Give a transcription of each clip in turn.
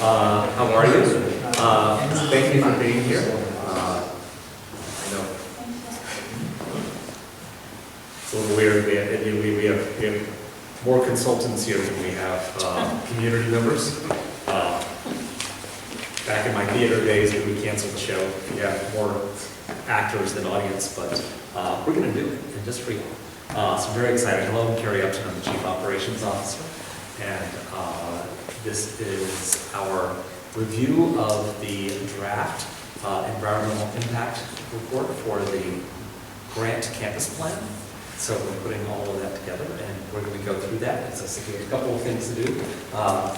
How are you? Thank you for being here. I know it's a little weird. We have more consultants here than we have community members. Back in my theater days, when we canceled the show, we have more actors than audience, but we're going to do it, and just for you. So I'm very excited. Hello, I'm Carrie Upton. I'm the Chief Operations Officer, and this is our review of the draft environmental impact report for the grant campus plan. So we're putting all of that together, and we're going to go through that. As I said, we have a couple of things to do.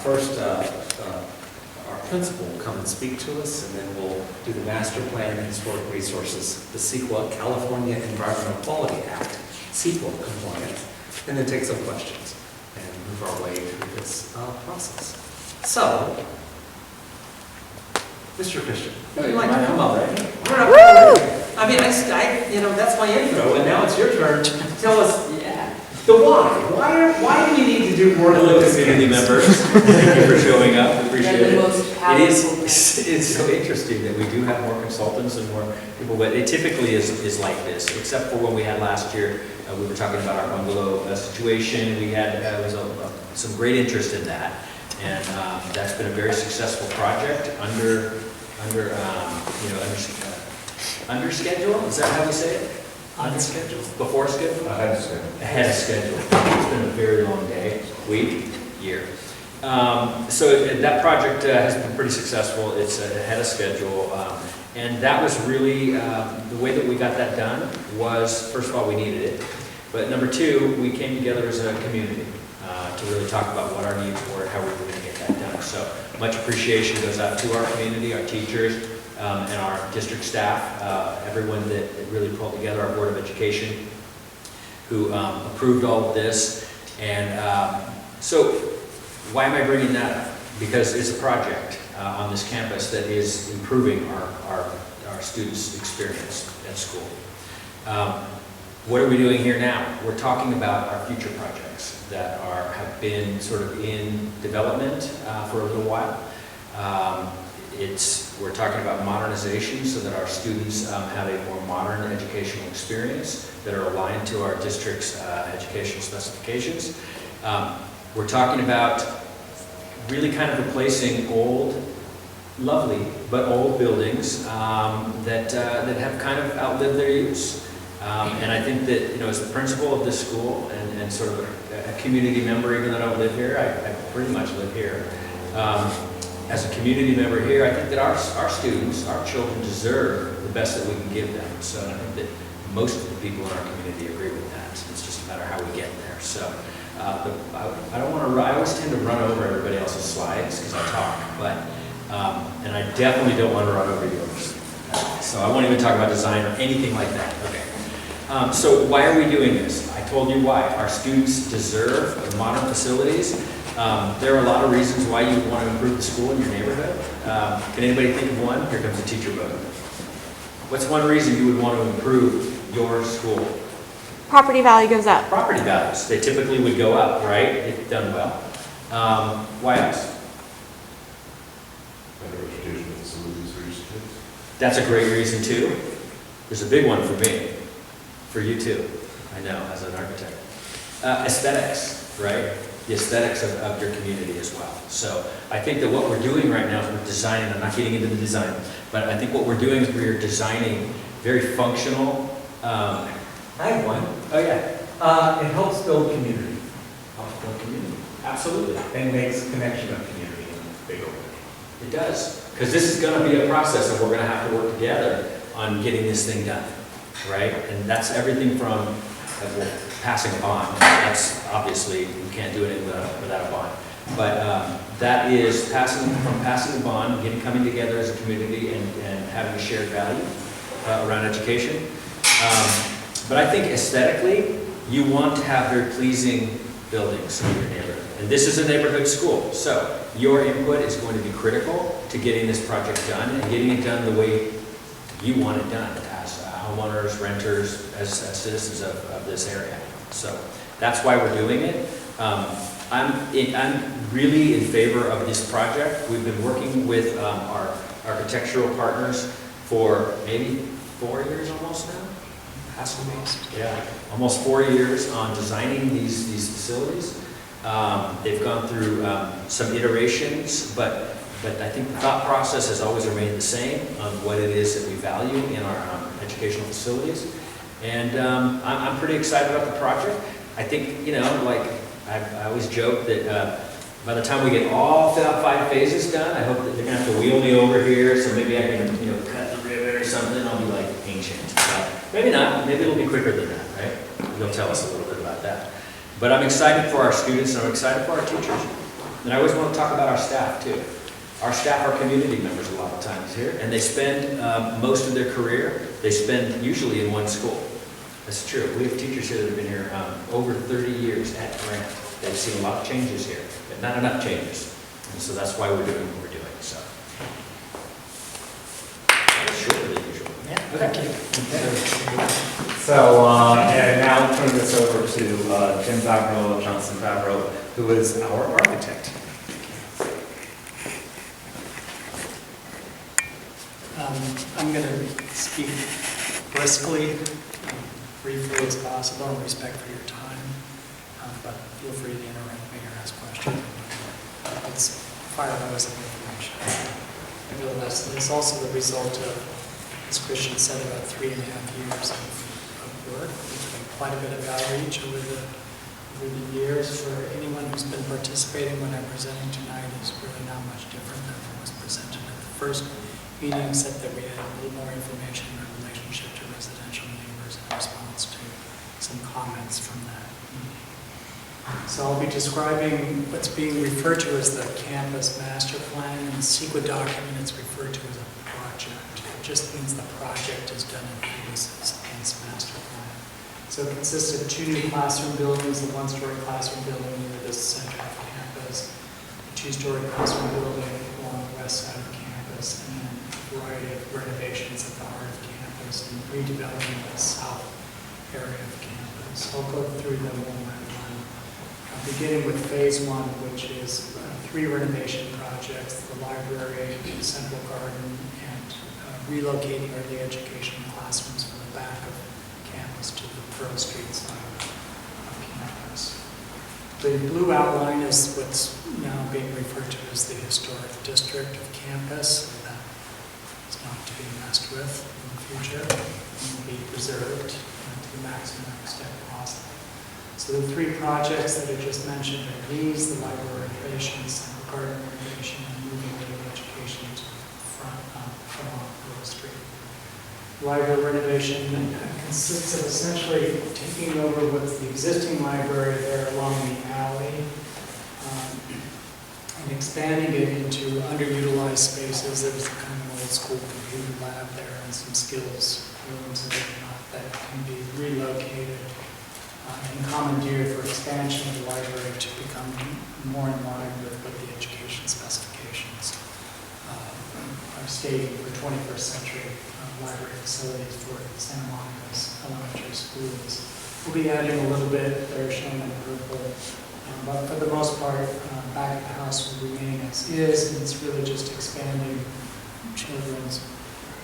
First, our principal will come and speak to us, and then we'll do the master plan and historic resources, the CEQA, California Environmental Quality Act, CEQA compliance, and then take some questions and move our way through this process. So, Mr. Christian, would you like to come up? I mean, that's my intro, and now it's your turn. Tell us the why. Why do we need to do more Hello, community members. Thank you for showing up. We appreciate it. It's so interesting that we do have more consultants and more people, but it typically is like this, except for when we had last year. We were talking about our bungalow situation. We had some great interest in that, and that's been a very successful project under schedule. Is that how we say it? On schedule? Before schedule? Ahead of schedule. Ahead of schedule. It's been a very long day, week, year. So that project has been pretty successful. It's ahead of schedule. And that was really, the way that we got that done was, first of all, we needed it. But number two, we came together as a community to really talk about what our needs were, how we were going to get that done. So much appreciation goes out to our community, our teachers, and our district staff, everyone that really pulled together, our Board of Education, who approved all of this. And so why am I bringing that up? Because it's a project on this campus that is improving our students' experience at school. What are we doing here now? We're talking about our future projects that have been sort of in development for a little while. We're talking about modernization so that our students have a more modern educational experience that are aligned to our district's educational specifications. We're talking about really kind of replacing old, lovely, but old buildings that have kind of outlived their use. And I think that, as the principal of this school and sort of a community member, even though I don't live here, I pretty much live here. As a community member here, I think that our students, our children deserve the best that we can give them. So I think that most of the people in our community agree with that. It's just a matter of how we get there. So I don't want to. I always tend to run over everybody else's slides because I talk, but and I definitely don't want to run over yours. So I won't even talk about design or anything like that. Okay. So why are we doing this? I told you why. Our students deserve modern facilities. There are a lot of reasons why you would want to improve the school in your neighborhood. Can anybody think of one? Here comes the teacher vote. What's one reason you would want to improve your school? Property value goes up. Property values. They typically would go up, right, if done well. Why else? Better educational facilities for your students. That's a great reason too. There's a big one for me. For you too, I know, as an architect. Aesthetics, right? The aesthetics of your community as well. So I think that what we're doing right now is we're designing, I'm not getting into the design, but I think what we're doing is we're designing very functional. I have one. Oh yeah. It helps build community. Helps build community. Absolutely. And makes connection of community in a bigger way. It does. Because this is going to be a process and we're going to have to work together on getting this thing done. Right? And that's everything from passing a bond. That's obviously, you can't do it without a bond. But that is passing a bond, coming together as a community and having a shared value around education. But I think aesthetically, you want to have very pleasing buildings in your neighborhood. And this is a neighborhood school. So your input is going to be critical to getting this project done and getting it done the way you want it done as homeowners, renters, as citizens of this area. So that's why we're doing it. I'm really in favor of this project. We've been working with our architectural partners for maybe 4 years almost now. Has to be. Yeah, almost 4 years on designing these facilities. They've gone through some iterations, but I think the thought process has always remained the same on what it is that we value in our educational facilities. And I'm pretty excited about the project. I think, like I always joke that by the time we get all 5 phases done, I hope that they're going to have to wheel me over here, so maybe I can, cut the ribbon or something. I'll be like ancient. Maybe not. Maybe it'll be quicker than that, right? You'll tell us a little bit about that. But I'm excited for our students, and I'm excited for our teachers. And I always want to talk about our staff, too. Our staff are community members a lot of times here, and they spend most of their career, they spend usually in one school. That's true. We have teachers here that have been here over 30 years at Grant. They've seen a lot of changes here, but not enough changes. And so that's why we're doing what we're doing. So, that was shorter than usual. Yeah, Thank you. So, and now I'll turn this over to Jim Favreau of Johnson Favreau, who is our architect. I'm going to speak briskly, briefly as possible, in respect for your time, but feel free to interrupt me or ask questions. Let's fire those of information. Nevertheless, it's also the result of, as Christian said, about 3.5 years of work. There's been quite a bit of outreach over the years. For anyone who's been participating, when I'm presenting tonight is really not much different than what was presented at the first meeting, except that we had a little more information in our relationship to residential neighbors in response to some comments from that meeting. So I'll be describing what's being referred to as the campus master plan. In the CEQA document, it's referred to as a project. It just means the project is done in phases, hence master plan. So it consists of 2 new classroom buildings, a 1-story classroom building near the center of campus, a 2-story classroom building along the west side of campus, and then a variety of renovations at the heart of campus and redeveloping the south area of campus. I'll go through them one by one. Beginning with phase 1, which is 3 renovation projects: the library, the central garden, and relocating early education classrooms from the back of campus to the Pearl Street side of campus. The blue outline is what's now being referred to as the historic district of campus. That is not to be messed with in the future and will be preserved to the maximum extent possible. So the 3 projects that I just mentioned are these: the library renovation, central garden renovation, and moving early education to the front from Pearl Street. Library renovation consists of essentially taking over what's the existing library there along the alley and expanding it into underutilized spaces. There's a kind of old school computer lab there and some skills rooms and whatnot that can be relocated and commandeered for expansion of the library to become more in line with what the education specifications are stating for 21st century library facilities for Santa Monica's elementary schools. We'll be adding a little bit, they're shown in purple, but for the most part, back of the house will remain as is, and it's really just expanding children's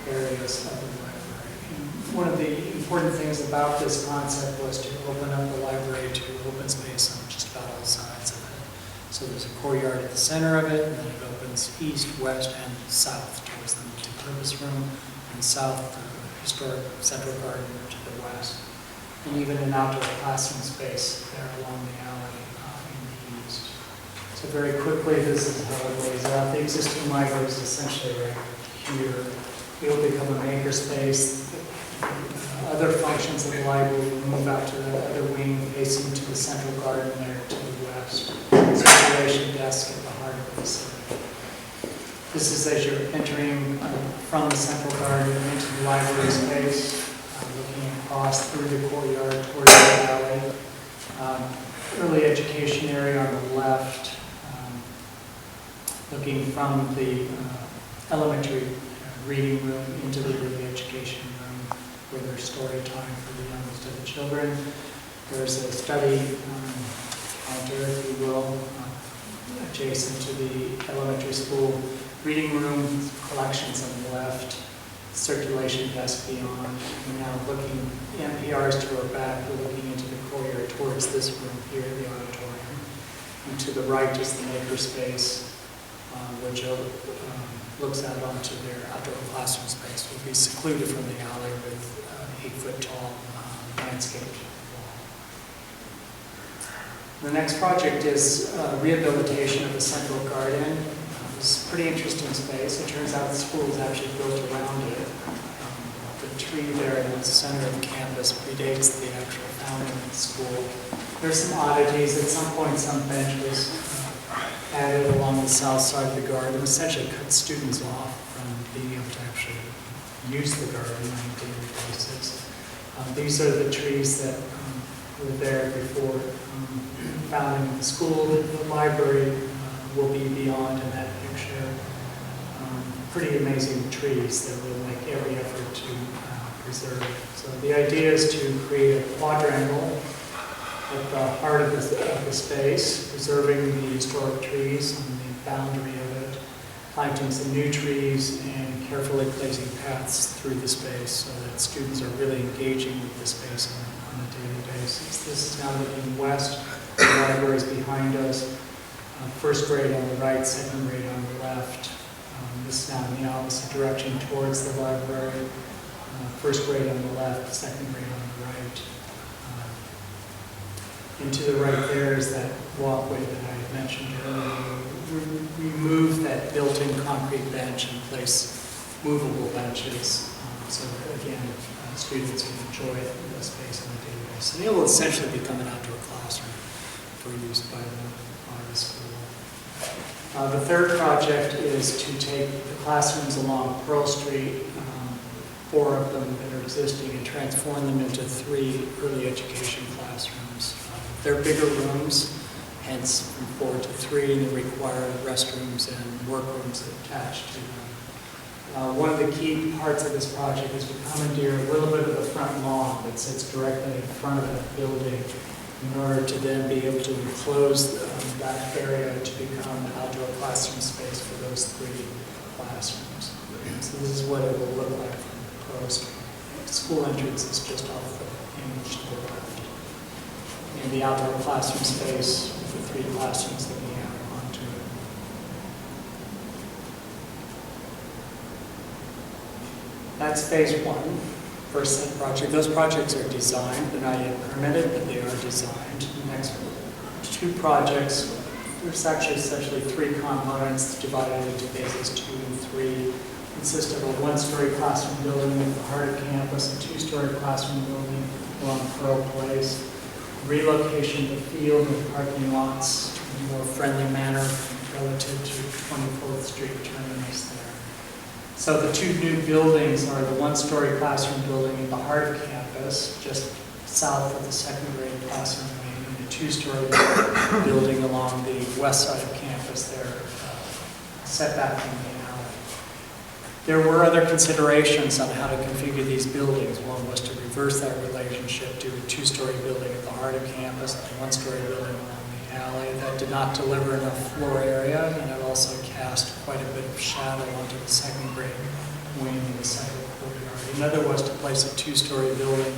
areas of the library. And one of the important things about this concept was to open up the library to open space on just about all sides of it. So there's a courtyard at the center of it, and then it opens east, west, and south towards the multi-purpose room, and south to the historic central garden to the west, and even an outdoor classroom space there along the alley in the east. So very quickly, this is how it lays out. The existing library is essentially right here. It will become a makerspace. Other functions of the library will move out to the other wing facing to the central garden there to the west. Circulation desk at the heart of the facility. This is as you're entering from the central garden into the library space, looking across through the courtyard towards the alley. Early education area on the left, looking from the elementary reading room into the early education room where there's story time for the youngest of the children. There's a study counter, if you will, adjacent to the elementary school. Reading room collections on the left, circulation desk beyond. We're now looking, NPRs to our back, we're looking into the foyer towards this room here, the auditorium. And to the right is the makerspace, which looks out onto their outdoor classroom space. Will be secluded from the alley with 8-foot-tall landscape wall. The next project is rehabilitation of the central garden. It's a pretty interesting space. It turns out the school is actually built around it. The tree there in the center of the campus predates the actual founding of the school. There's some oddities. At some point, some bench was added along the south side of the garden, essentially cut students off from being able to actually use the garden on a daily basis. These are the trees that were there before founding of the school. The library will be beyond in that picture. Pretty amazing trees that we'll make every effort to preserve. So the idea is to create a quadrangle at the heart of the space, preserving the historic trees on the boundary of it, planting some new trees, and carefully placing paths through the space so that students are really engaging with the space on a daily basis. This is now looking west, the library is behind us, first grade on the right, second grade on the left. This is now in the opposite direction towards the library, first grade on the left, second grade on the right. And to the right there is that walkway that I had mentioned earlier. Remove that built-in concrete bench and place movable benches so that, again, students can enjoy the space on a daily basis. And it will essentially become an outdoor classroom for use by the school. The third project is to take the classrooms along Pearl Street, 4 of them that are existing, and transform them into 3 early education classrooms. They're bigger rooms, hence from 4 to 3, and they require restrooms and workrooms attached to them. One of the key parts of this project is to commandeer a little bit of the front lawn that sits directly in front of that building in order to then be able to enclose that area to become an outdoor classroom space for those 3 classrooms. So this is what it will look like from Pearl Street. The school entrance is just off the image to the left. And the outdoor classroom space with the 3 classrooms that we have onto it. That's phase 1, first set project. Those projects are designed, they're not yet permitted, but they are designed. The next 2 projects, there's actually essentially 3 components divided into phases 2 and 3. Consist of a 1-story classroom building at the heart of campus, a 2-story classroom building along Pearl Place, relocation of the field and parking lots in a more friendly manner relative to 24th Street terminus there. So the 2 new buildings are the 1-story classroom building at the heart of campus, just south of the second grade classroom wing, and a 2-story building along the west side of campus there, set back from the alley. There were other considerations on how to configure these buildings. One was to reverse that relationship, do a 2-story building at the heart of campus, and a 1-story building along the alley. That did not deliver enough floor area, and it also cast quite a bit of shadow onto the second grade wing and the second courtyard. Another was to place a 2-story building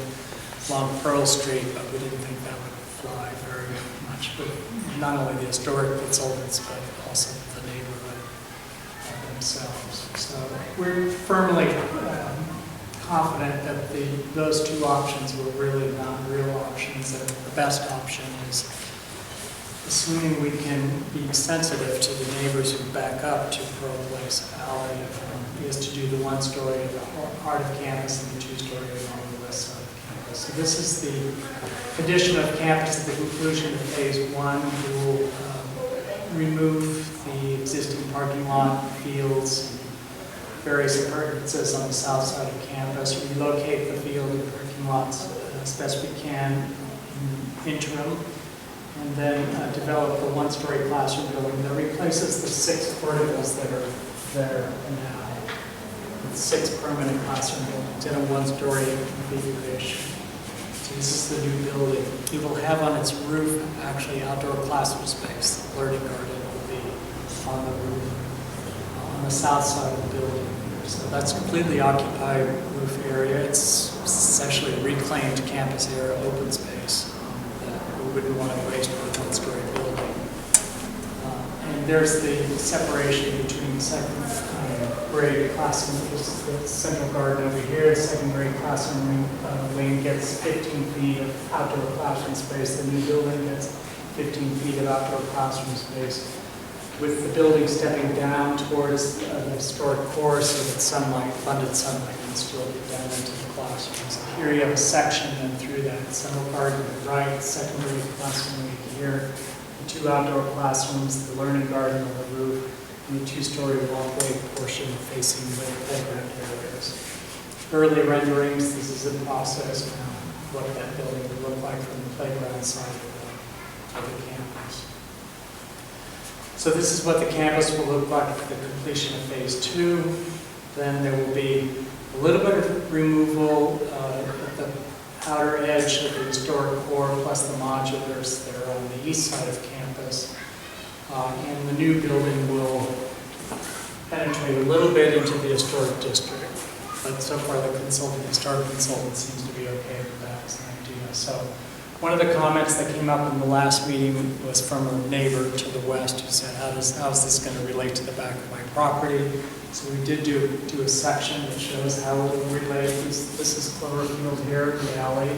along Pearl Street, but we didn't think that would fly very much. But not only the historic consultants, but also the neighborhood themselves. So we're firmly confident that those 2 options were really not real options, and the best option is, assuming we can be sensitive to the neighbors who back up to Pearl Place Alley, is to do the 1-story at the heart of campus and the 2-story along the west side of campus. So this is the addition of campus at the conclusion of phase 1. We will remove the existing parking lot, fields, various appurtenances on the south side of campus, relocate the field and parking lots as best we can in interim, and then develop a 1-story classroom building that replaces the 6 porticos that are there now, with 6 permanent classroom buildings in a 1-story configuration. So this is the new building. It will have on its roof actually outdoor classroom space. The learning garden will on the roof, on the south side of the building. So that's completely occupied roof area. It's essentially reclaimed campus area, open space that we wouldn't want to waste with a one-story building. And there's the separation between second grade classroom, this is the central garden over here. The second grade classroom wing gets 15 feet of outdoor classroom space. The new building gets 15 feet of outdoor classroom space, with the building stepping down towards the historic core so that sunlight, funded sunlight, can still get down into the classrooms. Here you have a section and through that central garden on the right, second grade classroom wing here, the two outdoor classrooms, the learning garden on the roof, and the two-story walkway portion facing the playground areas. Early renderings, this is in process now, what that building would look like from the playground side of the campus. So this is what the campus will look like at the completion of phase 2. Then there will be a little bit of removal at the outer edge of the historic core, plus the modulars that are on the east side of campus. And the new building will penetrate a little bit into the historic district. But so far the historic consultant seems to be okay with that as an idea. So one of the comments that came up in the last meeting was from a neighbor to the west who said, how is this going to relate to the back of my property? So we did do a section that shows how it will relate. This is Cloverfield here, the alley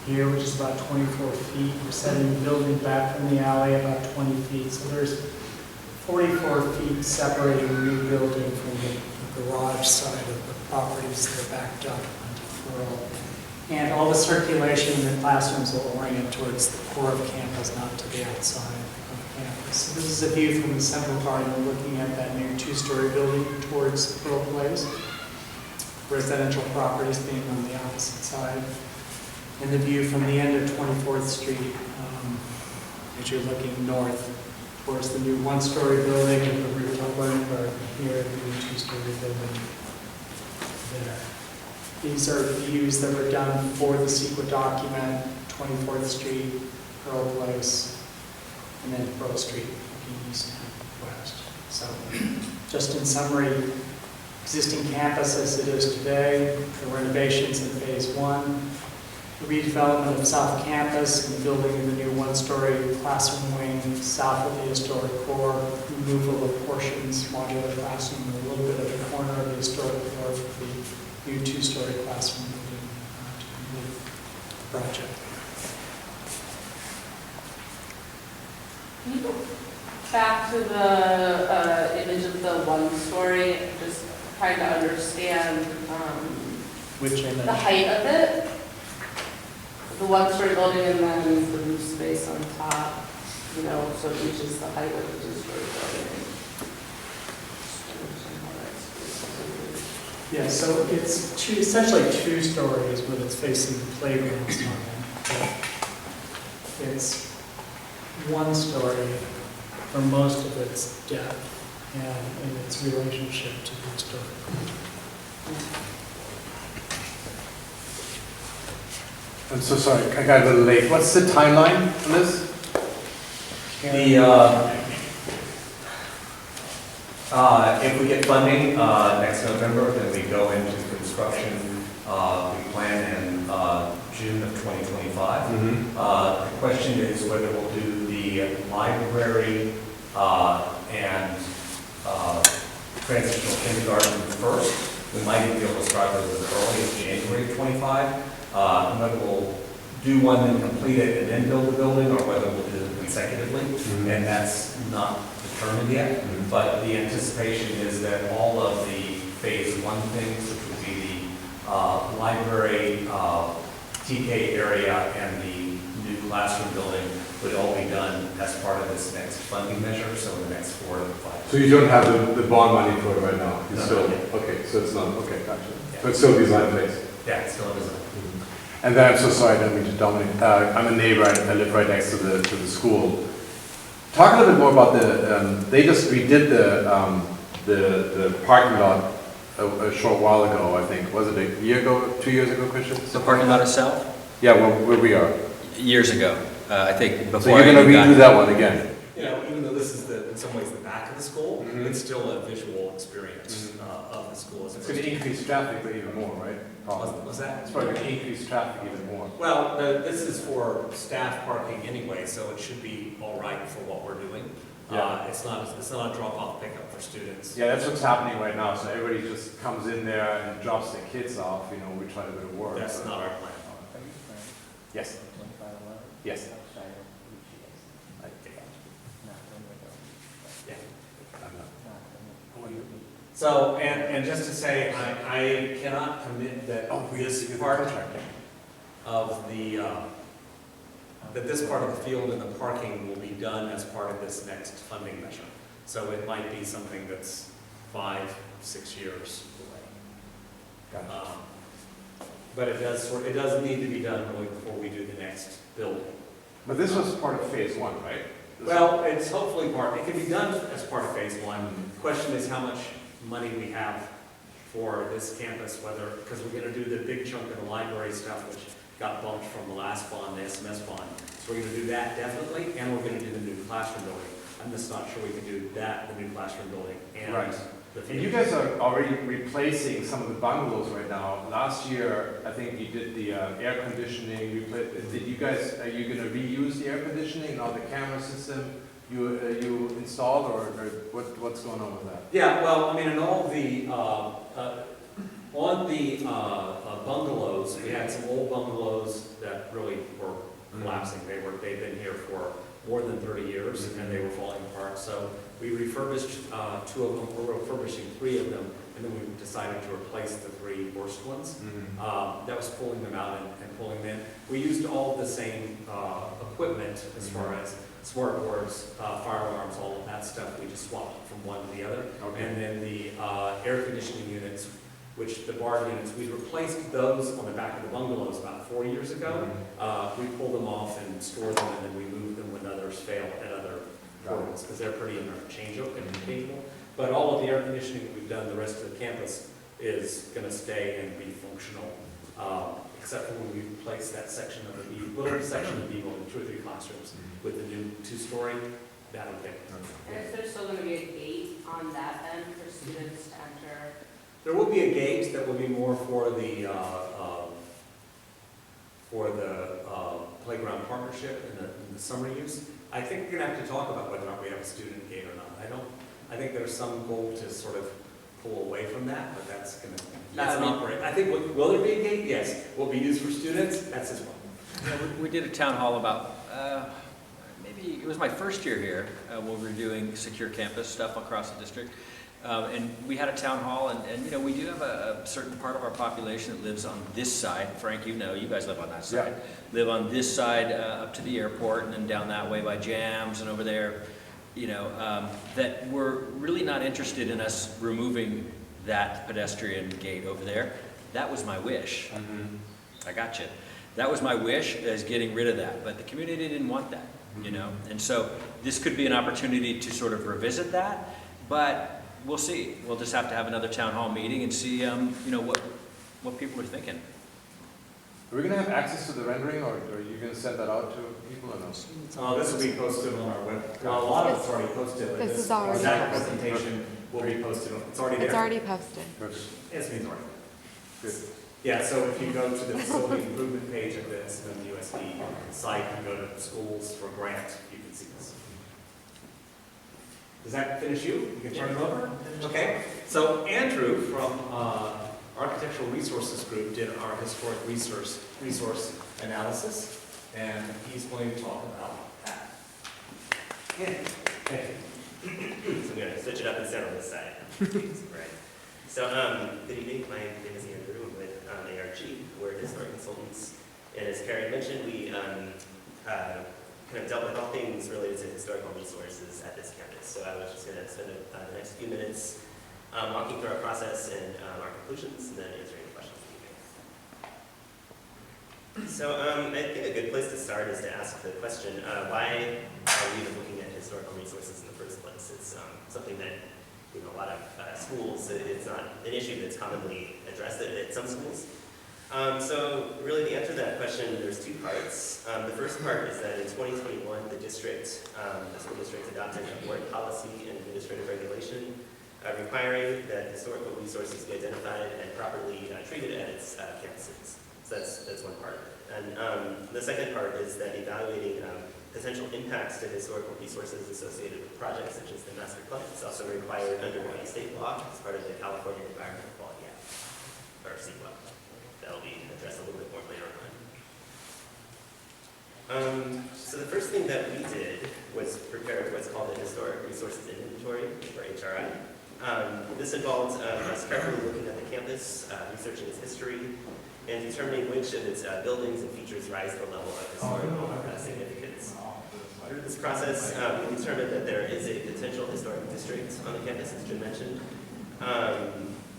here, which is about 24 feet. We're setting the building back from the alley about 20 feet. So there's 44 feet separating the new building from the garage side of the properties that are backed up onto the world. And all the circulation in the classrooms will orient towards the core of campus, not to the outside of campus. So this is a view from the central garden looking at that new two-story building towards Pearl Place. Residential properties being on the opposite side. And the view from the end of 24th Street as you're looking north towards the new one-story building and the rooftop learning garden here, the new two-story building there. These are views that were done for the CEQA document, 24th Street, Pearl Place, and then Pearl Street, looking east and west. So just in summary, existing campus as it is today, the renovations in phase 1, the redevelopment of South Campus, and the building of the new one-story classroom wing south of the historic core, removal of portions, modular classroom, and a little bit of the corner of the historic core for the new two-story classroom building to complete the project. Can you go back to the image of the one-story, just trying to understand Which image? the height of it? The one-story building and then the roof space on top, you know, so it reaches the height of the two-story building. Yeah, so it's essentially 2 stories with it's facing the playground side. It's 1 story for most of its depth and in its relationship to the historic. I'm so sorry, I got a little late. What's the timeline on this? If we get funding next November, then we go into construction. We plan in June of 2025. The question is whether we'll do the library and transitional kindergarten first. We might even be able to start those as early as January of 25. Whether we'll do one and complete it and then build the building, or whether we'll do it consecutively, and that's not determined yet. But the anticipation is that all of the phase 1 things, which would be the library, TK area, and the new classroom building, would all be done as part of this next funding measure, so in the next 4 to 5. So you don't have the bond money for it right now? It's No, still, not yet. okay, so it's not, okay, gotcha. Yeah. So it's still design phase? Yeah, it's still in design. And then I'm so sorry, I don't mean to dominate. I'm a neighbor, I live right next to the school. Talk a little bit more about they just redid the parking lot a short while ago, I think. Was it a year ago, 2 years ago, Christian? The parking lot itself? Yeah, where we are. Years ago, I think before. So you're going to redo that one again? You know, even though this this is in some ways the back of the school, Mhm. it's still a visual experience of the school. It's going to increase traffic even more, right? What's that? It's probably going to increase traffic even more. Well, this is for staff parking anyway, so it should be all right for what we're doing. Yeah. It's not a drop-off pickup for students. Yeah, that's what's happening right now. So everybody just comes in there and drops their kids off. You know, we try to go to work. That's so- not our plan. Yes. Yes. Yeah. I'm not- So, and just to say, I cannot commit that this part of the, that this part of the field and the parking will be done as part of this next funding measure. So it might be something that's 5-6 years away. Gotcha. But it does need to be done really before we do the next building. But this was part of phase one, right? Well, it's hopefully it can be done as part of phase one. The question is how much money we have for this campus, because we're gonna do the big chunk of the library stuff, which got bumped from the last bond, the SMS bond. So we're gonna do that definitely, and we're gonna do the new classroom building. I'm just not sure we can do that, the new classroom building, and Right. the And you guys are already replacing some of the bungalows right now. Last year, I think you did the air conditioning. Did you guys, are you going to reuse the air conditioning or the camera system you installed, or what's going on with that? Yeah, well, I mean, in all the, on the bungalows, we had some old bungalows that really were collapsing. They've been here for more than 30 years, and they were falling apart. So we refurbished 2 of them, we're refurbishing 3 of them, and then we decided to replace the 3 worst ones. That was pulling them out and pulling them in. We used all of the same equipment as far as smart boards, fire alarms, all of that stuff. We just swapped from one to the other. Okay. And then the air conditioning units, which the bar units, we replaced those on the back of the bungalows about 4 years ago. We pulled them off and stored them, and then we moved them when others failed at other portals, because they're pretty interchangeable and interchangeable. But all of the air conditioning that we've done, the rest of the campus is going to stay and be functional, except for when we replace that section of the little section of the building, 2 or 3 classrooms, with the new 2-story. That'll get. And is there still going to be a gate on that end for students to enter? There will be a gate that will be more for the playground partnership and the summer use. I think we're gonna have to talk about whether or not we have a student gate or not. I think there's some goal to sort of pull away from that, but that's an operate. I think, will there be a gate? Yes. Will it be used for students? That's as well. Yeah, we did a town hall about, maybe, it was my first year here, when we were doing secure campus stuff across the district. And we had a town hall, and you know, we do have a certain part of our population that lives on this side. Frank, you know, you guys live on that side. Yeah. Live on this side up to the airport, and then down that way by Jams and over there, you know, that were really not interested in us removing that pedestrian gate over there. That was my wish. I got you. That was my wish, is getting rid of that, but the community didn't want that, you know? And so this could be an opportunity to sort of revisit that, but we'll see. We'll just have to have another town hall meeting and see, you know, what people are thinking. Are we going to have access to the rendering, or are you going to send that out to people or no? This will be posted on our web. A lot of it's already posted. But This is already exact posted. presentation will be posted. It's already there. It's already posted. Yes, it's already. Good. Yeah, so if you go to the facility improvement page of this, the USD site, and go to schools for grant, you can see this. Does that finish you? You can turn it over? Okay, so Andrew from Architectural Resources Group did our historic resource analysis, and he's going to talk about that. Yeah. So I'm going to switch it up and stand on this side. Right. So, good evening. My name is Andrew. I'm with ARG. We're historic consultants. And as Karen mentioned, we kind of dealt with all things related to historical resources at this campus. So I was just going to spend the next few minutes walking through our process and our conclusions, and then answering the questions that you guys. So I think a good place to start is to ask the question, why are we even looking at historical resources in the first place? It's something that, you know, a lot of schools, it's not an issue that's commonly addressed at some schools. So really the answer to that question, there's two parts. The first part is that in 2021, the school district adopted a board policy and administrative regulation requiring that historical resources be identified and properly treated at its campuses. So that's one part. And the second part is that evaluating potential impacts to historical resources associated with projects such as the master plan is also required under state law as part of the California Environmental Quality Act, or CEQA. That'll be addressed a little bit more later on. So the first thing that we did was prepare what's called a Historic Resources Inventory, or HRI. This involved us carefully looking at the campus, researching its history, and determining which of its buildings and features rise to the level of historical significance. Through this process, we determined that there is a potential historic district on the campus, as Jim mentioned.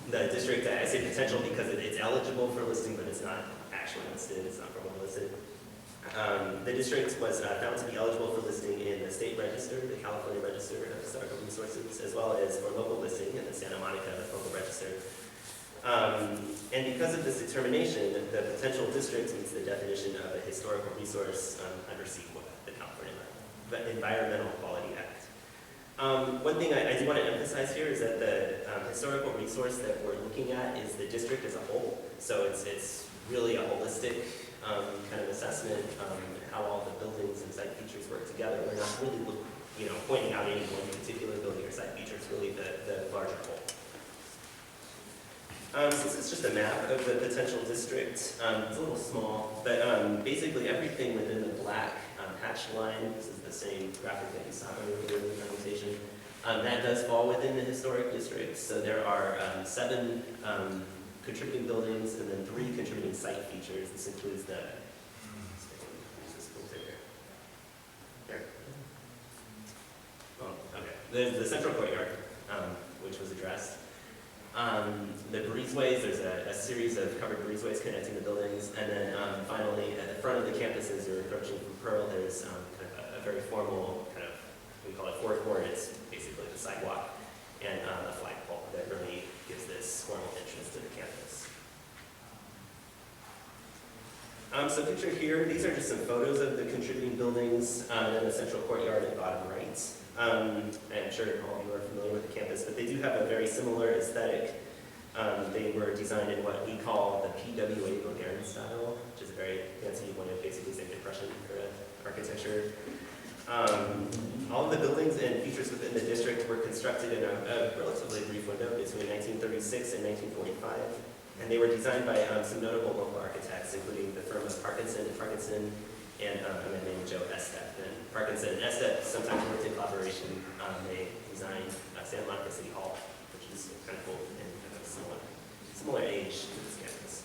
The district, I say potential because it's eligible for listing, but it's not actually listed, it's not formally listed. The district was found to be eligible for listing in the state register, the California Register of Historical Resources, as well as for local listing in the Santa Monica Local Register. And because of this determination, the potential district meets the definition of a historical resource under CEQA, the California Environmental Quality Act. One thing I do want to emphasize here is that the historical resource that we're looking at is the district as a whole. So it's really a holistic kind of assessment, how all the buildings and site features work together. We're not really pointing out any one particular building or site feature. It's really the larger whole. So this is just a map of the potential district. It's a little small, but basically everything within the black hatched line, this is the same graphic that you saw earlier in the presentation, that does fall within the historic district. So there are 7 contributing buildings and then 3 contributing site features. This includes the, here. Oh, okay. The central courtyard, which was addressed. The breezeways, there's a series of covered breezeways connecting the buildings, and then finally at the front of the campus as you're approaching from Pearl, there's kind of a very formal kind of, we call it forecourt. It's basically the sidewalk and a flagpole that really gives this formal entrance to the campus. So picture here, these are just some photos of the contributing buildings in the central courtyard at bottom right. I'm sure all of you are familiar with the campus, but they do have a very similar aesthetic. They were designed in what we call the PWA Bulgarian style, which is a very fancy one of basically same Depression era architecture. All of the buildings and features within the district were constructed in a relatively brief window between 1936 and 1945. And they were designed by some notable local architects, including the firm of Parkinson and a man named Joe Estep. And Parkinson and Estep sometimes worked in collaboration. They designed Santa Monica City Hall, which is kind of cool and kind of similar age to this campus.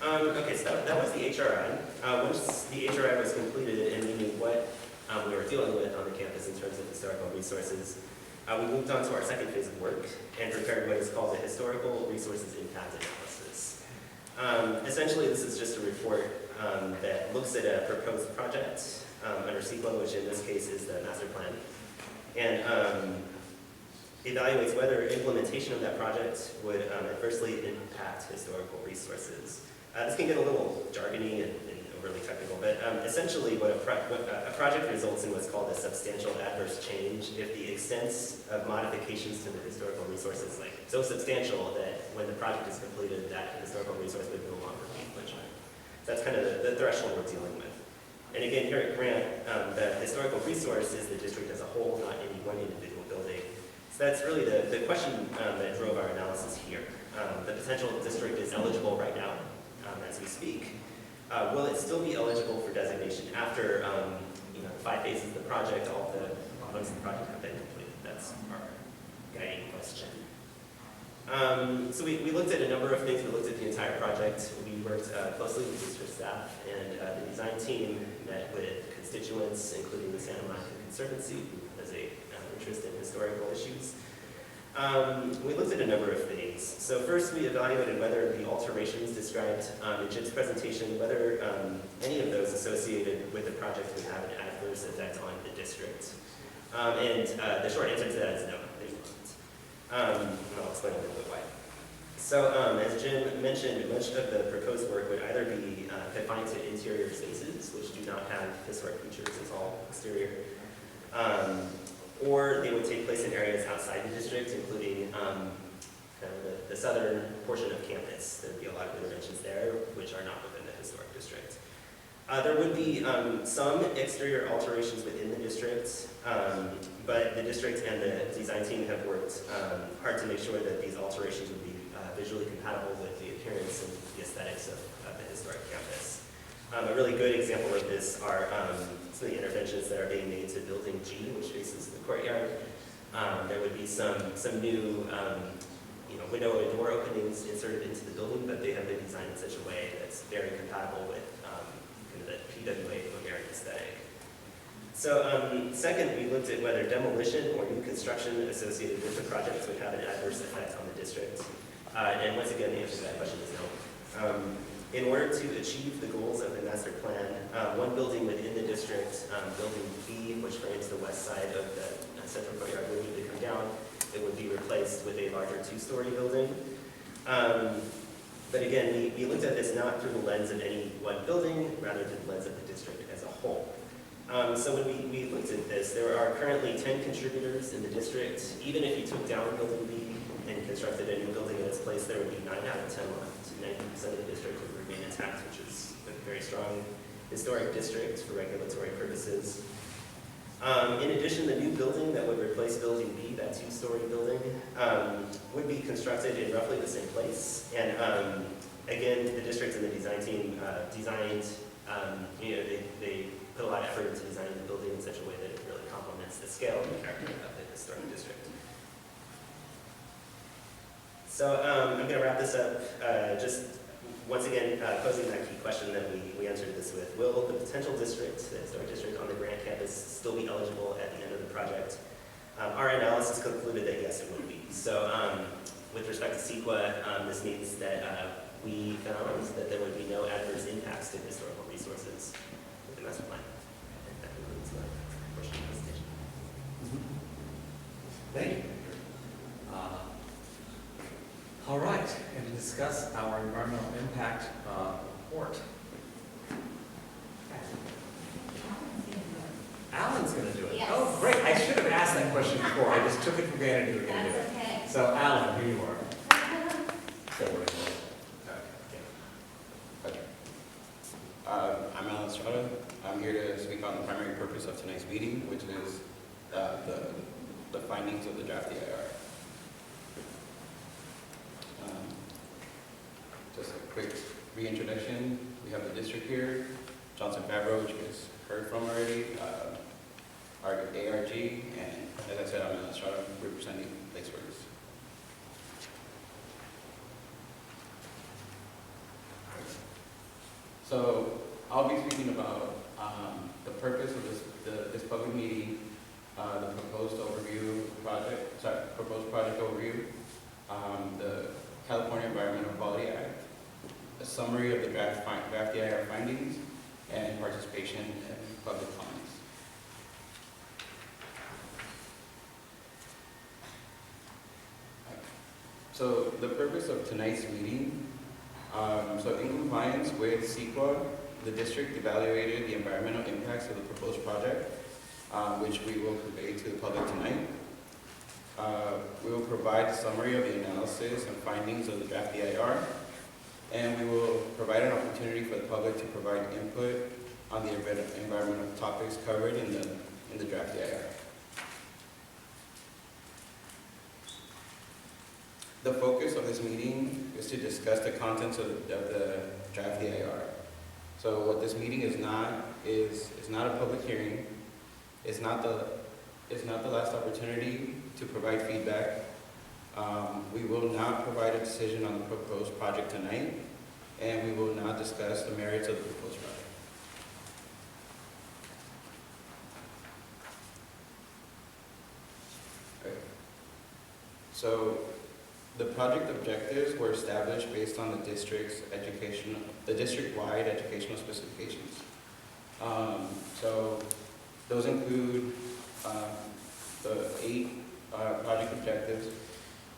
Okay, so that was the HRI. Once the HRI was completed and we knew what we were dealing with on the campus in terms of historical resources, we moved on to our second phase of work and prepared what is called a historical resources impact analysis. Essentially, this is just a report that looks at a proposed project under CEQA, which in this case is the master plan, and evaluates whether implementation of that project would adversely impact historical resources. This can get a little jargony and overly technical, but essentially what a project results in what's called a substantial adverse change if the extent of modifications to the historical resource is so substantial that when the project is completed, that historical resource would no longer be influential. So that's kind of the threshold we're dealing with. And again, here at Grant, the historical resource is the district as a whole, not any one individual building. So that's really the question that drove our analysis here. The potential district is eligible right now as we speak. Will it still be eligible for designation after 5 phases of the project, all the components of the project have been completed? That's our guiding question. So we looked at a number of things. We looked at the entire project. We worked closely with district staff, and the design team met with constituents, including the Santa Monica Conservancy, who has an interest in historical issues. We looked at a number of things. So first, we evaluated whether the alterations described in Jim's presentation, whether any of those associated with the project would have an adverse effect on the district. And the short answer to that is no, they won't. And I'll explain a little bit why. So as Jim mentioned, much of the proposed work would either be confined to interior spaces, which do not have historic features, it's all exterior, or they would take place in areas outside the district, including kind of the southern portion of campus. There would be a lot of interventions there, which are not within the historic district. There would be some exterior alterations within the district, but the district and the design team have worked hard to make sure that these alterations would be visually compatible with the appearance and the aesthetics of the historic campus. A really good example of this are some of the interventions that are being made to Building G, which faces the courtyard. There would be some new window and door openings inserted into the building, but they have been designed in such a way that's very compatible with kind of the PWA Bavarian aesthetic. So second, we looked at whether demolition or new construction associated with the projects would have an adverse effect on the district. And once again, the answer to that question is no. In order to achieve the goals of the master plan, one building within the district, Building B, which frames the west side of the central courtyard, would need to come down. It would be replaced with a larger two-story building. But again, we looked at this not through the lens of any one building, rather through the lens of the district as a whole. So when we looked at this, there are currently 10 contributors in the district. Even if you took down Building B and constructed a new building in its place, there would be 9 out of 10 left. 90% of the district would remain intact, which is a very strong historic district for regulatory purposes. In addition, the new building that would replace Building B, that two-story building, would be constructed in roughly the same place. And again, the district and the design team designed, they put a lot of effort into designing the building in such a way that it really complements the scale and the character of the historic district. So I'm going to wrap this up just once again posing that key question that we answered this with. Will the potential district, the historic district on the Grant campus, still be eligible at the end of the project? Our analysis concluded that yes, it would be. So with respect to CEQA, this means that we found that there would be no adverse impacts to historical resources with the master plan. And that concludes my portion of the presentation. Thank you. All right, and to discuss our environmental impact report. Alan's going to do it. Yes. Oh, great. I should have asked that question before. I just took it for granted you were going to do it. That's okay. So, Alan, here you are. I'm Alan Estrada. I'm here to speak on the primary purpose of tonight's meeting, which is the findings of the draft EIR. Just a quick reintroduction. We have the district here, Johnson Favreau, which you guys heard from already, our ARG, and as I said, I'm Alan Estrada, representing Laceworks. So I'll be speaking about the purpose of this public meeting, the proposed project overview, the California Environmental Quality Act, a summary of the draft EIR findings, and participation in public comments. So the purpose of tonight's meeting, so in compliance with CEQA, the district evaluated the environmental impacts of the proposed project, which we will convey to the public tonight. We will provide a summary of the analysis and findings of the draft EIR, and we will provide an opportunity for the public to provide input on the environmental topics covered in the draft EIR. The focus of this meeting is to discuss the contents of the draft EIR. So what this meeting is not a public hearing. It's not the last opportunity to provide feedback. We will not provide a decision on the proposed project tonight, and we will not discuss the merits of the proposed project. Okay. So the project objectives were established based on the district-wide educational specifications. So those include the 8 project objectives.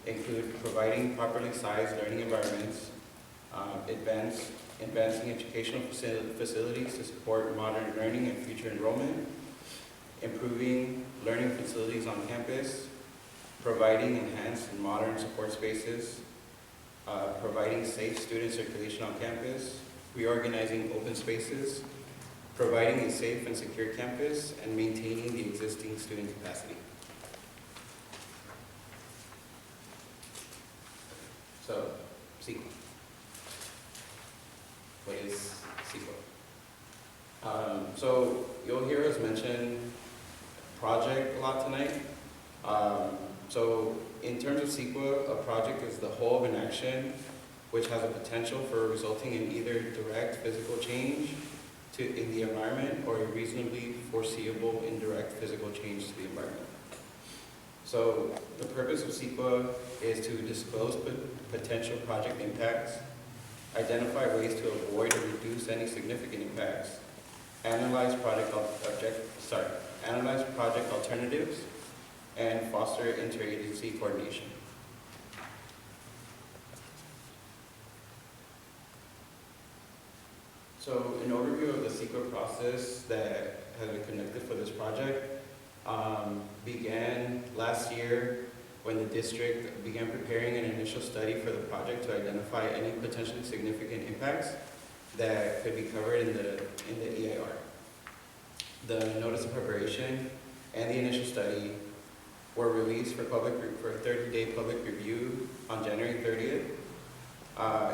include providing properly sized learning environments, advancing educational facilities to support modern learning and future enrollment, improving learning facilities on campus, providing enhanced and modern support spaces, providing safe student circulation on campus, reorganizing open spaces, providing a safe and secure campus, and maintaining the existing student capacity. So, CEQA. What is CEQA? So you'll hear us mention project a lot tonight. So in terms of CEQA, a project is the whole of an action which has a potential for resulting in either direct physical change in the environment or a reasonably foreseeable indirect physical change to the environment. So the purpose of CEQA is to disclose potential project impacts, identify ways to avoid or reduce any significant impacts, analyze project alternatives, and foster interagency coordination. So an overview of the CEQA process that has been conducted for this project began last year when the district began preparing an initial study for the project to identify any potentially significant impacts that could be covered in the EIR. The notice of preparation and the initial study were released for a 30-day public review on January 30th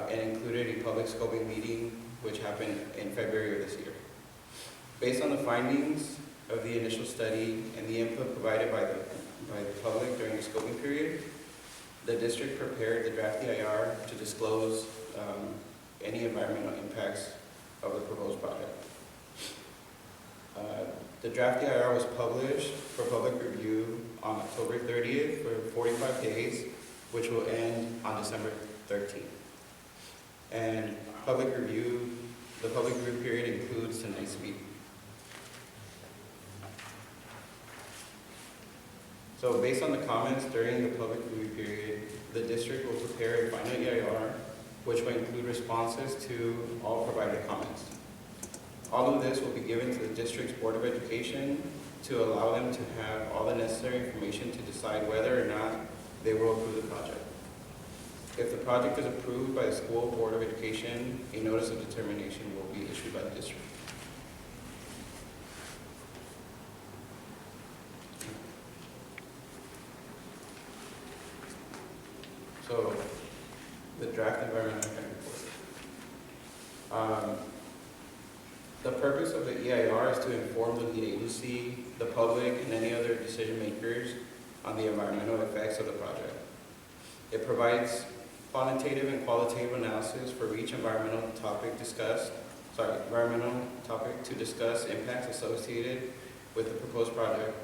and included a public scoping meeting which happened in February of this year. Based on the findings of the initial study and the input provided by the public during the scoping period, the district prepared the draft EIR to disclose any environmental impacts of the proposed project. The draft EIR was published for public review on October 30th for 45 days, which will end on December 13th. And the public review period includes tonight's meeting. So based on the comments during the public review period, the district will prepare a final EIR, which will include responses to all provided comments. All of this will be given to the district's Board of Education to allow them to have all the necessary information to decide whether or not they will approve the project. If the project is approved by the school Board of Education, a notice of determination will be issued by the district. So, the draft environmental impact report. The purpose of the EIR is to inform the lead agency, the public, and any other decision makers on the environmental effects of the project. It provides quantitative and qualitative analysis for each environmental topic to discuss impacts associated with the proposed project,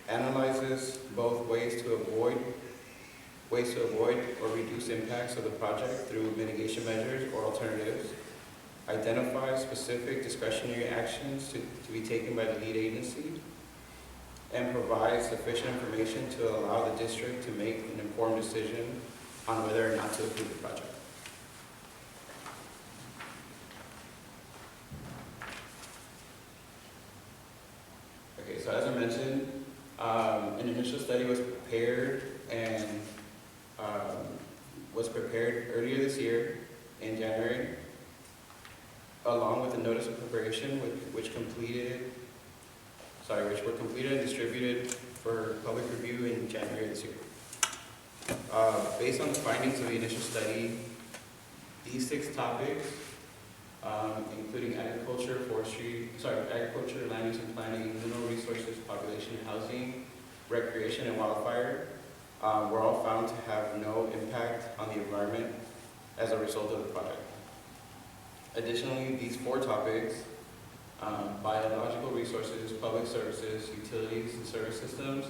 analyzes both ways to avoid or reduce impacts of the project through mitigation measures or alternatives, identifies specific discretionary actions to be taken by the lead agency, and provides sufficient information to allow the district to make an informed decision on whether or not to approve the project. Okay, so as I mentioned, an initial study was prepared earlier this year in January, along with a notice of preparation, which were completed and distributed for public review in January this year. Based on the findings of the initial study, these 6 topics, including agriculture, land use and planning, mineral resources, population and housing, recreation and wildfire, were all found to have no impact on the environment as a result of the project. Additionally, these 4 topics, biological resources, public services, utilities and service systems,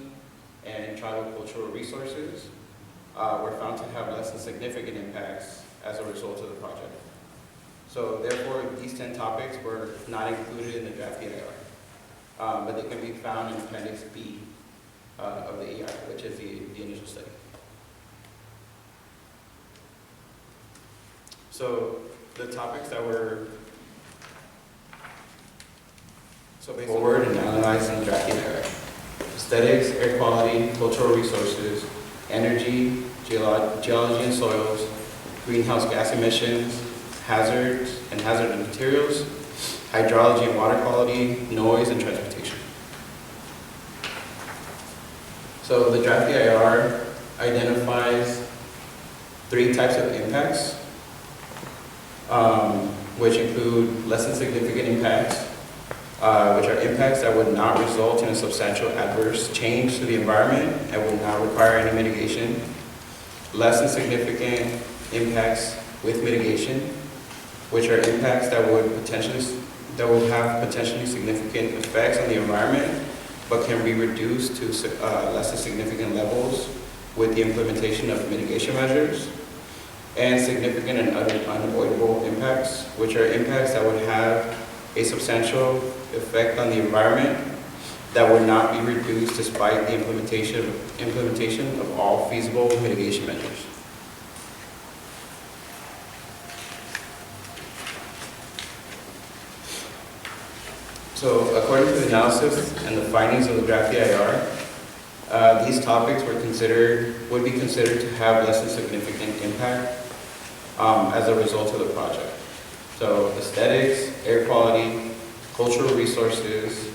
and tribal cultural resources, were found to have less than significant impacts as a result of the project. So therefore, these 10 topics were not included in the draft EIR, but they can be found in Appendix B of the EIR, which is the initial study. So the topics that were forward and analyzed in draft EIR: aesthetics, air quality, cultural resources, energy, geology and soils, greenhouse gas emissions, hazards and hazardous materials, hydrology and water quality, noise, and transportation. So the draft EIR identifies 3 types of impacts, which include less than significant impacts, which are impacts that would not result in a substantial adverse change to the environment and would not require any mitigation, less than significant impacts with mitigation, which are impacts that would have potentially significant effects on the environment, but can be reduced to less than significant levels with the implementation of mitigation measures, and significant and unavoidable impacts, which are impacts that would have a substantial effect on the environment that would not be reduced despite the implementation of all feasible mitigation measures. So according to the analysis and the findings of the draft EIR, these topics would be considered to have less than significant impact as a result of the project. So aesthetics, air quality, cultural resources,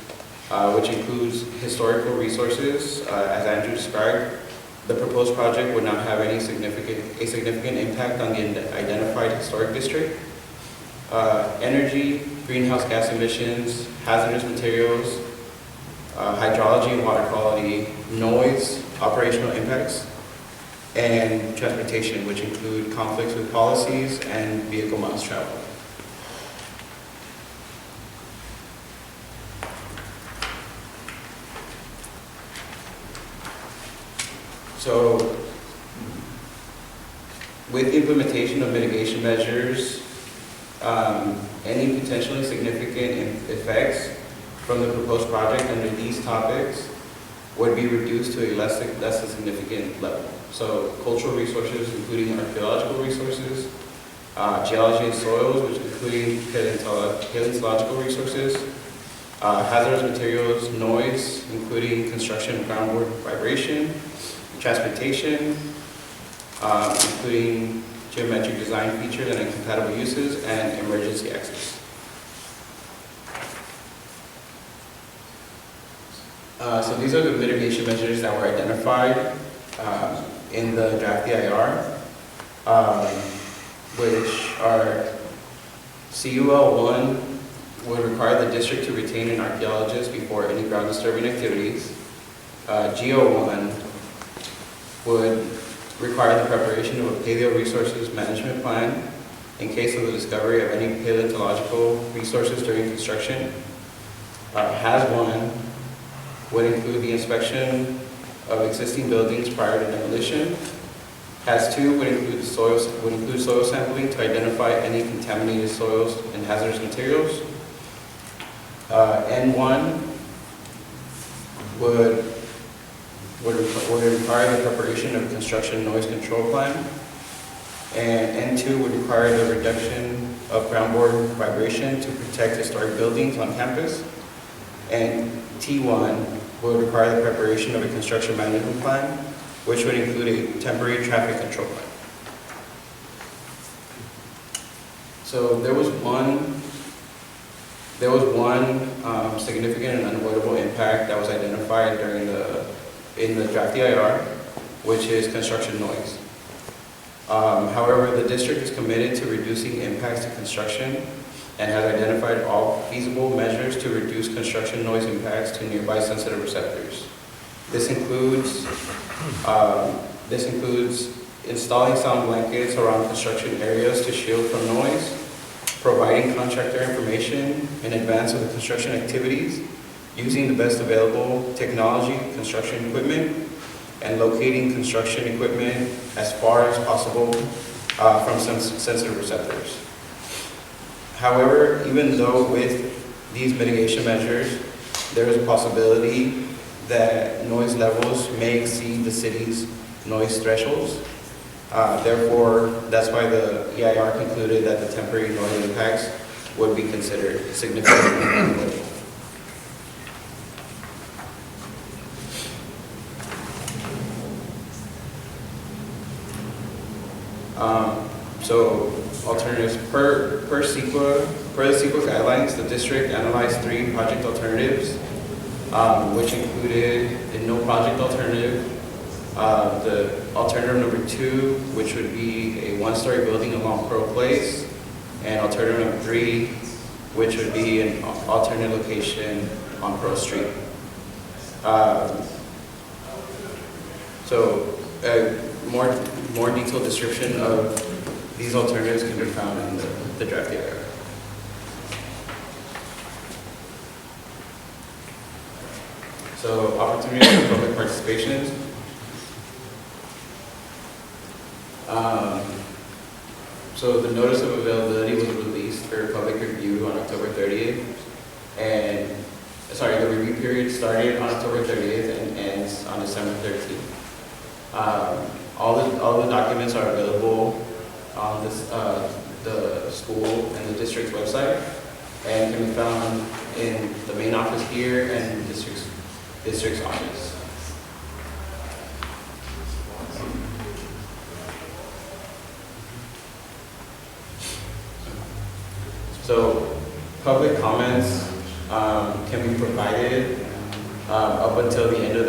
which includes historical resources, as Andrew described. The proposed project would not have any significant impact on the identified historic district. Energy, greenhouse gas emissions, hazardous materials, hydrology and water quality, noise, operational impacts, and transportation, which include conflicts with policies and vehicle miles traveled. So, with implementation of mitigation measures, any potentially significant effects from the proposed project under these topics would be reduced to a less than significant level. So cultural resources, including archaeological resources, geology and soils, which including paleontological resources, hazardous materials, noise, including construction and groundwork vibration, transportation, including geometric design features and incompatible uses, and emergency access. So these are the mitigation measures that were identified in the draft EIR, which are CUL1 would require the district to retain an archaeologist before any ground disturbing activities. GO1 would require the preparation of a paleo resources management plan in case of the discovery of any paleontological resources during construction. HAS1 would include the inspection of existing buildings prior to demolition. HAS2 would include soil sampling to identify any contaminated soils and hazardous materials. N1 would require the preparation of a construction noise control plan, and N2 would require the reduction of groundwater vibration to protect historic buildings on campus, and T1 would require the preparation of a construction management plan, which would include a temporary traffic control plan. So there was one significant and unavoidable impact that was identified in the draft EIR, which is construction noise. However, the district is committed to reducing impacts to construction and has identified all feasible measures to reduce construction noise impacts to nearby sensitive receptors. This includes installing sound blankets around construction areas to shield from noise, providing contractor information in advance of the construction activities, using the best available technology, construction equipment, and locating construction equipment as far as possible from sensitive receptors. However, even though with these mitigation measures, there is a possibility that noise levels may exceed the city's noise thresholds. Therefore, that's why the EIR concluded that the temporary noise impacts would be considered significant. So alternatives per the CEQA guidelines, the district analyzed 3 project alternatives, which included the no project alternative, the alternative number 2, which would be a 1-story building along Pearl Place, and alternative number 3, which would be an alternate location on Pearl Street. More detailed description of these alternatives can be found in the draft EIR. So opportunities for public participation. So the notice of availability was released for public review on October 30th, and the review period started on October 30th and ends on December 13th. All the documents are available on the school and the district's website, and can be found in the main office here and the district's office. So public comments can be provided up until the end of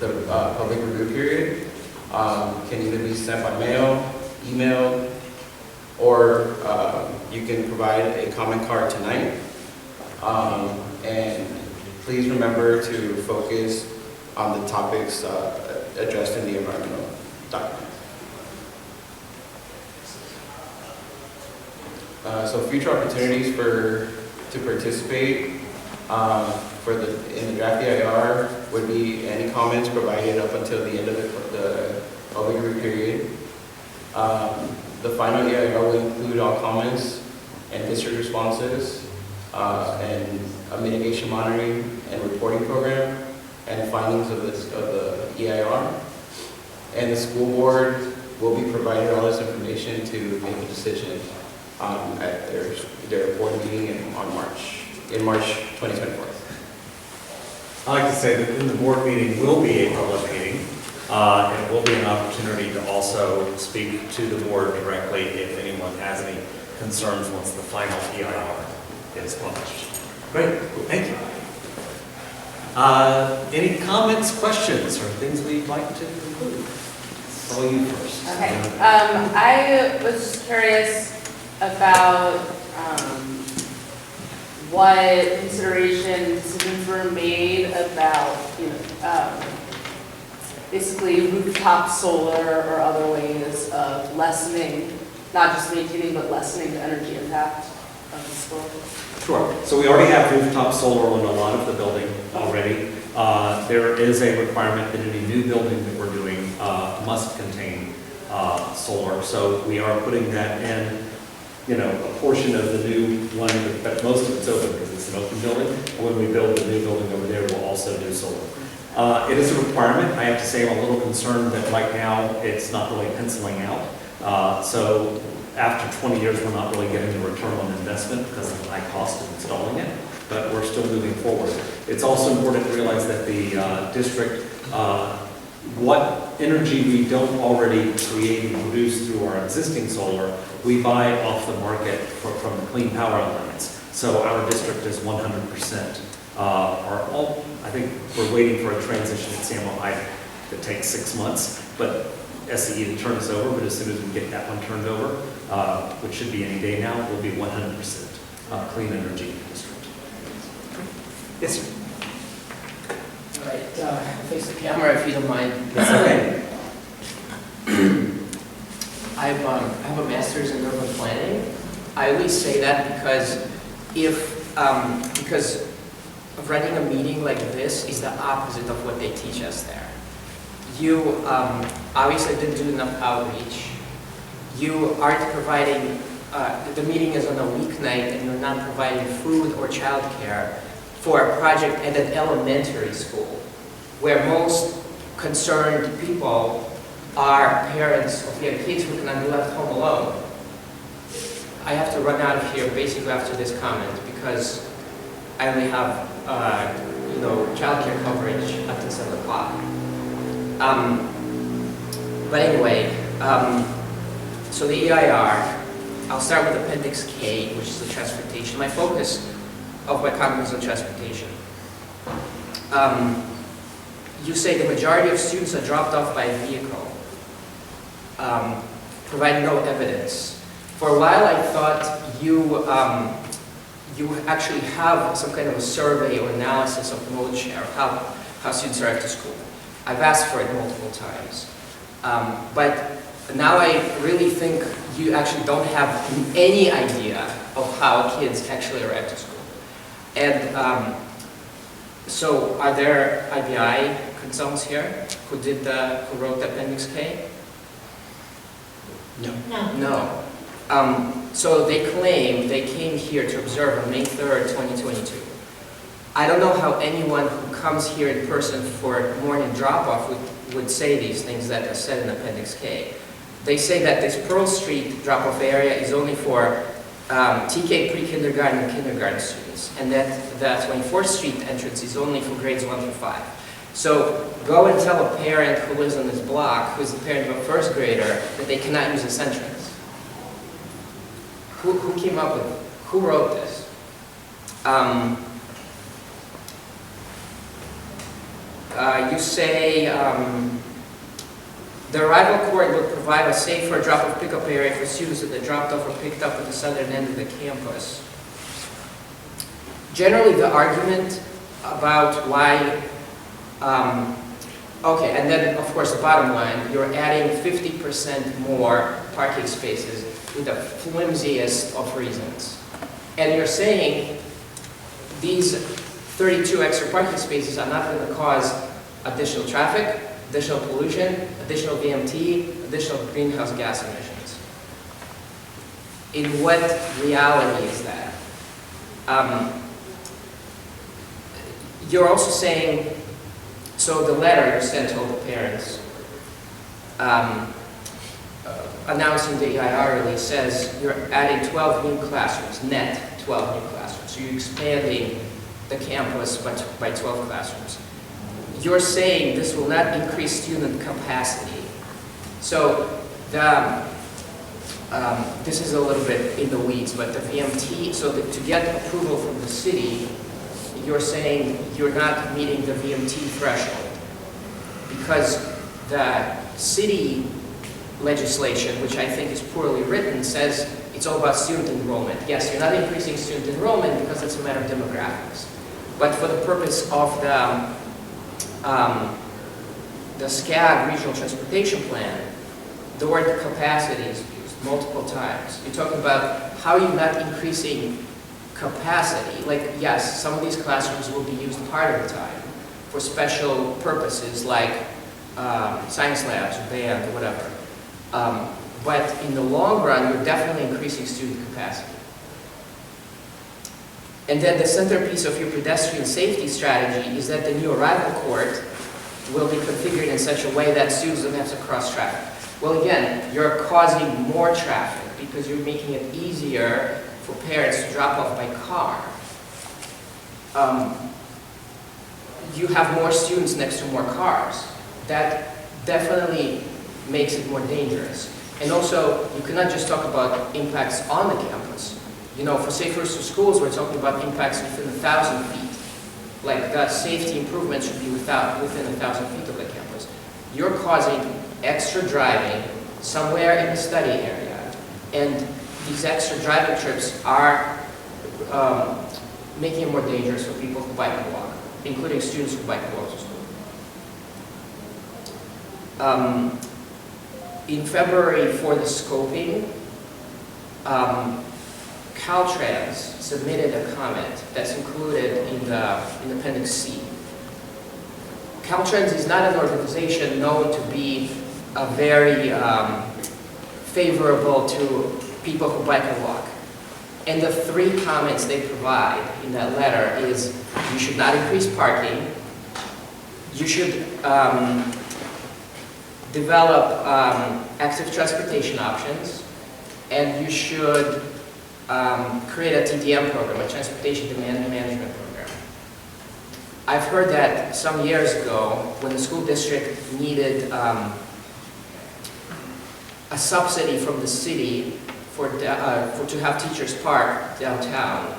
the public review period. Can either be sent by mail, email, or you can provide a comment card tonight. And please remember to focus on the topics addressed in the environmental document. So future opportunities to participate in the draft EIR would be any comments provided up until the end of the public review period. The final EIR will include all comments and district responses, and a mitigation monitoring and reporting program, and findings of the EIR. And the school board will be provided all this information to make a decision at their board meeting in March 2024. I like to say that in the board meeting will be a public meeting, and it will be an opportunity to also speak to the board directly if anyone has any concerns once the final EIR is published. Great, thank you. Any comments, questions, or things we'd like to include? I'll you first. Okay, I was curious about what decisions were made about, basically rooftop solar or other ways of lessening, not just maintaining, but lessening the energy impact of the school. Sure. So we already have rooftop solar on a lot of the building already. There is a requirement that any new building that we're doing must contain solar. So we are putting that in, a portion of the new one, but most of it's open because it's an open building. And when we build the new building over there, we'll also do solar. It is a requirement. I have to say I'm a little concerned that right now it's not really penciling out. So after 20 years, we're not really getting the return on investment because of the high cost of installing it, but we're still moving forward. It's also important to realize that the district, what energy we don't already create and produce through our existing solar, we buy off the market from the Clean Power Alliance. So our district is 100%. I think we're waiting for a transition at San Juan that takes 6 months, but SCE to turn us over, but as soon as we get that one turned over, which should be any day now, we'll be 100% clean energy district. Yes, sir. All right, face the camera if you don't mind. That's okay. I have a master's in urban planning. I always say that because because running a meeting like this is the opposite of what they teach us there. You obviously didn't do enough outreach. You aren't providing, the meeting is on a weeknight and you're not providing food or childcare for a project at an elementary school where most concerned people are parents of young kids who cannot be left home alone. I have to run out of here basically after this comment because I only have, childcare coverage up to 7 o'clock. But anyway, so the EIR, I'll start with Appendix K, which is the transportation. My focus of my comment is on transportation. You say the majority of students are dropped off by vehicle. Provide no evidence. For a while I thought you actually have some kind of a survey or analysis of mode share, how students arrive to school. I've asked for it multiple times. But now I really think you actually don't have any idea of how kids actually arrive to school. And so are there IBI consultants here who wrote the Appendix K? No. No. So they claim they came here to observe on May 3rd, 2022. I don't know how anyone who comes here in person for morning drop-off would say these things that are said in Appendix K. They say that this Pearl Street drop-off area is only for TK pre-kindergarten and kindergarten students, and that the 24th Street entrance is only for grades 1 through 5. So go and tell a parent who lives on this block, who is the parent of a first grader, that they cannot use this entrance. Who came up with, who wrote this? You say the arrival court would provide a safer drop-off pickup area for students that are dropped off or picked up at the southern end of the campus. Generally, the argument about why, okay, and then of course the bottom line, you're adding 50% more parking spaces with the flimsiest of reasons. And you're saying these 32 extra parking spaces are not going to cause additional traffic, additional pollution, additional VMT, additional greenhouse gas emissions. In what reality is that? You're also saying, so the letter you sent to all the parents announcing the EIR release says you're adding 12 new classrooms, net 12 new classrooms. So you're expanding the campus by 12 classrooms. You're saying this will not increase student capacity. So this is a little bit in the weeds, but the VMT, so to get approval from the city, you're saying you're not meeting the VMT threshold because the city legislation, which I think is poorly written, says it's all about student enrollment. Yes, you're not increasing student enrollment because it's a matter of demographics. But for the purpose of the SCAG regional transportation plan, the word capacity is used multiple times. You're talking about how you're not increasing capacity. Like, yes, some of these classrooms will be used part of the time for special purposes like science labs or band or whatever. But in the long run, you're definitely increasing student capacity. And then the centerpiece of your pedestrian safety strategy is that the new arrival court will be configured in such a way that students don't have to cross traffic. Well, again, you're causing more traffic because you're making it easier for parents to drop off by car. You have more students next to more cars. That definitely makes it more dangerous. And also, you cannot just talk about impacts on the campus. You know, for safer schools, we're talking about impacts within 1,000 feet. Like the safety improvements should be within 1,000 feet of the campus. You're causing extra driving somewhere in the study area. And these extra driving trips are making it more dangerous for people who bike and walk, including students who bike and walk to school. In February, for the scoping, Caltrans submitted a comment that's included in Appendix C. Caltrans is not an organization known to be very favorable to people who bike and walk. And the 3 comments they provide in that letter is you should not increase parking, you should develop active transportation options, and you should create a TDM program, a Transportation Demand Management Program. I've heard that some years ago, when the school district needed a subsidy from the city to have teachers park downtown,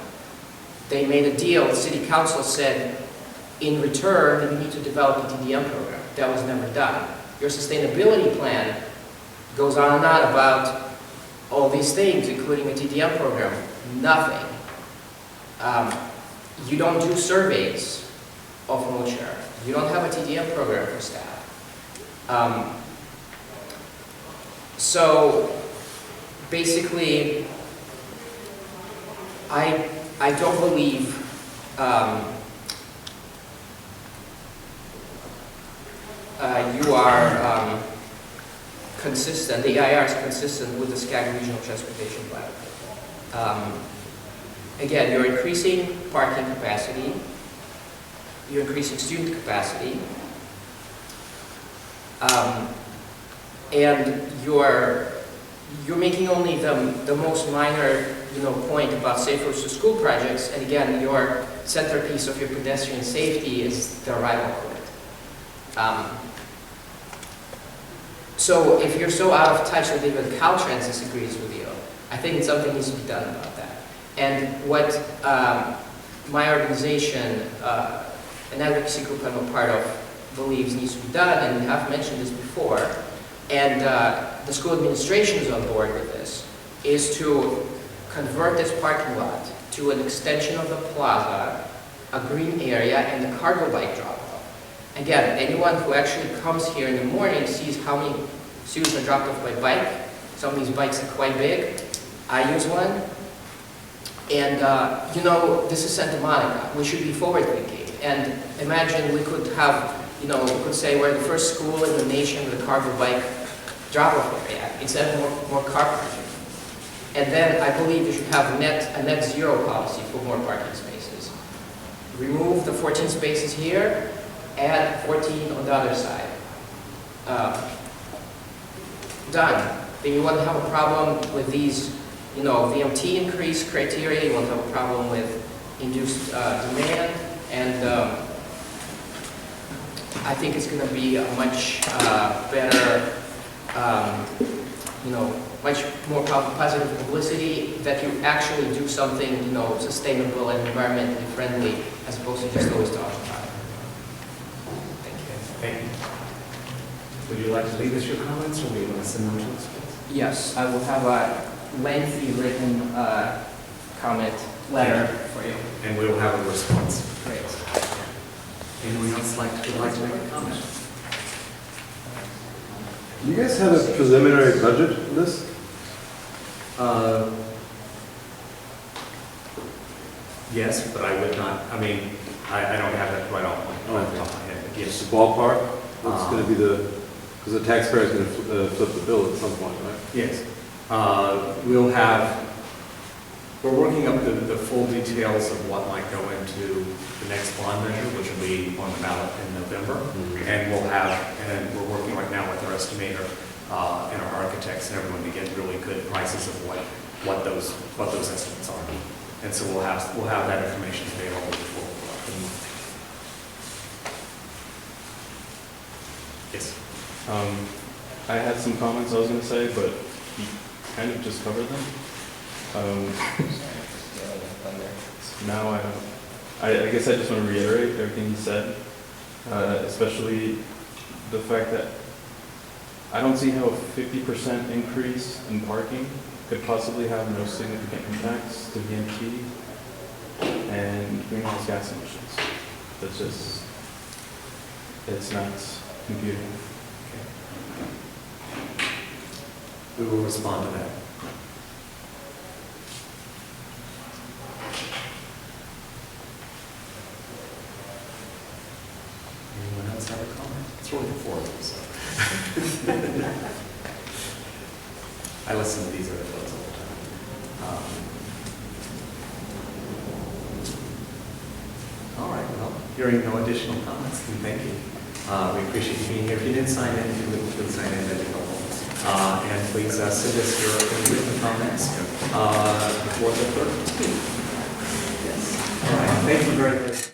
they made a deal. The city council said, in return, you need to develop a TDM program. That was never done. Your sustainability plan goes on and on about all these things, including a TDM program. Nothing. You don't do surveys of moisture. You don't have a TDM program for staff. So basically, I don't believe you are consistent, the EIR is consistent with the Skagit Regional Transportation Plan. Again, you're increasing parking capacity, you're increasing student capacity, and you're making only the most minor point about safe routes to school projects, and again, your centerpiece of your pedestrian safety is the arrival point. So if you're so out of touch that even Caltrans disagrees with you, I think something needs to be done about that. And what my organization, an advocacy group I'm a part of, believes needs to be done, and we have mentioned this before, and the school administration is on board with this, is to convert this parking lot to an extension of the plaza, a green area, and a cargo bike drop-off. Again, anyone who actually comes here in the morning sees how many students are dropped off by bike. Some of these bikes are quite big. I use one. And, this is Santa Monica. We should be forward-thinking. And imagine we could have, we could say we're the first school in the nation with a cargo bike drop-off area instead of more car parking. And then I believe you should have a net zero policy for more parking spaces. Remove the 14 spaces here, add 14 on the other side. Done. Then you won't have a problem with these, VMT increase criteria, you won't have a problem with induced demand, and I think it's going to be a much better, much more positive publicity that you actually do something, sustainable and environmentally friendly, as opposed to just always talking about it. Thank you. Would you like to leave us your comments, or we want to send them to us? Yes, I will have a lengthy written comment letter for you. And we will have a response. Great. Anyone else would like to make a comment? You guys have a preliminary budget for this? Yes, but I would not, I don't have that right off the top of my head. But Just yes. a ballpark? What's going to be because the taxpayer is going to flip the bill at some point, right? Yes. We're working up the full details of what might go into the next bond measure, which will be on the ballot in November. And we're working right now with our estimator and our architects and everyone to get really good prices of what those estimates are. And so we'll have that information available before. Yes. I had some comments I was going to say, but he kind of just covered them. Now I guess I just want to reiterate everything he said, especially the fact that I don't see how a 50% increase in parking could possibly have no significant impacts to VMT and greenhouse gas emissions. That's just, it's not computing. We will respond to that. Anyone else have a comment? It's really the four of us. I listen to these other folks all the time. All right, well, hearing no additional comments, then thank you. We appreciate you being here. If you didn't sign in, if you would please sign in, that'd be helpful. And please send us your written comments before the 13th. Yes. All right, thank you very much.